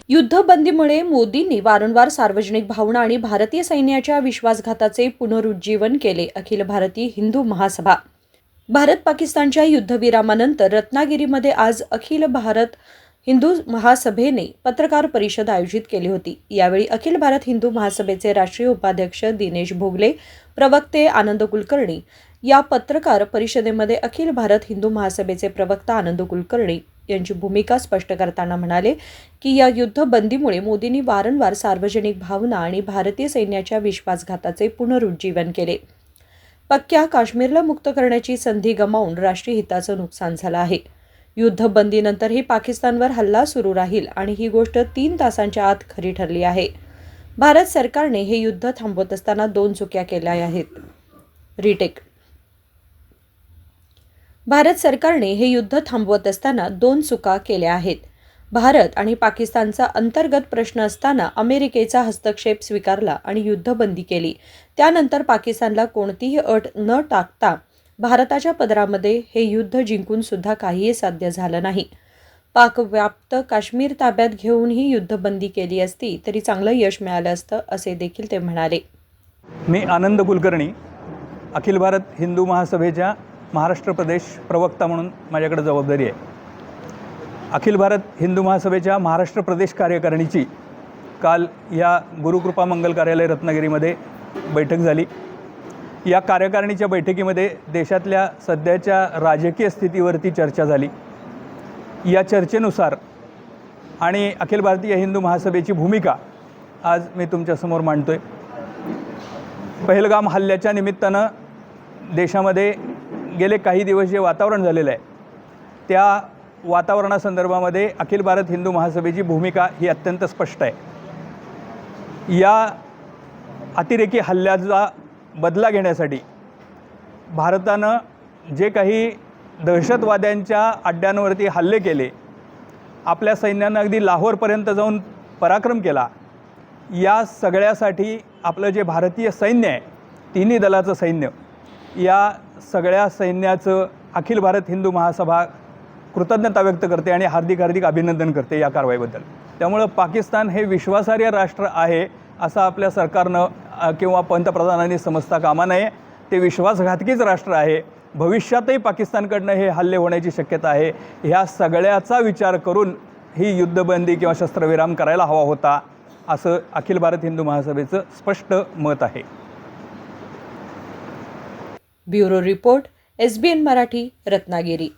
युद्धबंदीमुळे मोदींनी वारंवार सार्वजनिक भावना आणि भारतीय सैन्याच्या विश्वासघाताचे पुनरुज्जीवन केले. अखिल भारतीय हिंदू महासभा. भारत पाकिस्तानच्या युद्धविरामानंतर रत्नागिरीमध्ये आज अखिल भारत हिंदू महासभेने पत्रकार परिषद आयोजित केली होती. यावेळी अखिल भारत हिंदू महासभेचे राष्ट्रीय उपाध्यक्ष दिनेश भोगले, प्रवक्ते आनंद कुलकर्णी या पत्रकार परिषदेमध्ये अखिल भारत हिंदू महासभेचे प्रवक्ता आनंद कुलकर्णी यांची भूमिका स्पष्ट करताना म्हणाले की या युद्धबंदीमुळे मोदींनी वारंवार सार्वजनिक भावना आणि भारतीय सैन्याच्या विश्वासघाताचे पुनरुज्जीवन केले. पक्क्या काश्मीरला मुक्त करण्याची संधी गमावून राष्ट्रीय हिताचं नुकसान झालं आहे. युद्धबंदीनंतरही पाकिस्तानवर हल्ला सुरू राहील आणि ही गोष्ट 3 तासांच्या आत खरी ठरली आहे. भारत सरकारने हे युद्ध थांबवत असताना 2 चुक्या केल्या आहेत. रिटेक. भारत सरकारने हे युद्ध थांबवत असताना 2 चुका केल्या आहेत. भारत आणि पाकिस्तानचा अंतर्गत प्रश्न असताना अमेरिकेचा हस्तक्षेप स्वीकारला आणि युद्धबंदी केली. त्यानंतर पाकिस्तानला कोणतीही अट न टाकता भारताच्या पदरामध्ये हे युद्ध जिंकून सुद्धा काहीही साध्य झालं नाही. पाकव्याप्त काश्मीर ताब्यात घेऊन ही युद्धबंदी केली असती तरी चांगलं यश मिळालं असतं, असे देखील ते म्हणाले. मी आनंद कुलकर्णी, अखिल भारत हिंदू महासभेच्या महाराष्ट्र प्रदेश प्रवक्ता म्हणून माझ्याकडे जबाबदारी आहे. अखिल भारत हिंदू महासभेच्या महाराष्ट्र प्रदेश कार्यकारिणीची काल या गुरुकृपा मंगल कार्यालय रत्नागिरीमध्ये बैठक झाली. या कार्यकारिणीच्या बैठकीमध्ये देशातल्या सध्याच्या राजकीय स्थितीवरती चर्चा झाली. या चर्चेनुसार आणि अखिल भारतीय हिंदू महासभेची भूमिका आज मी तुमच्यासमोर मांडतोय. पहलगाम हल्ल्याच्या निमित्तानं देशामध्ये गेले काही दिवस जे वातावरण झालेलं आहे त्या वातावरणासंदर्भामध्ये अखिल भारत हिंदू महासभेची भूमिका ही अत्यंत स्पष्ट आहे. या अतिरेकी हल्ल्याचा बदला घेण्यासाठी भारतानं जे काही दहशतवाद्यांच्या अड्ड्यांवरती हल्ले केले, आपल्या सैन्यानं अगदी लाहोरपर्यंत जाऊन पराक्रम केला, या सगळ्यासाठी आपलं जे भारतीय सैन्य आहे, तिन्ही दलाचं सैन्य, या सगळ्या सैन्याचं अखिल भारत हिंदू महासभा कृतज्ञता व्यक्त करते आणि हार्दिक अभिनंदन करते या कारवाईबद्दल. त्यामुळं पाकिस्तान हे विश्वासार्ह राष्ट्र आहे असं आपल्या सरकारनं किंवा पंतप्रधानांनी समजता कामा नये. ते विश्वासघातकीच राष्ट्र आहे. भविष्यातही पाकिस्तानकडनं हे हल्ले होण्याची शक्यता आहे. ह्या सगळ्याचा विचार करून ही युद्धबंदी किंवा शस्त्रविराम करायला हवा होता, असं अखिल भारत हिंदू महासभेचं स्पष्ट मत आहे. Bureau report, SBN Marathi, Ratnagiri.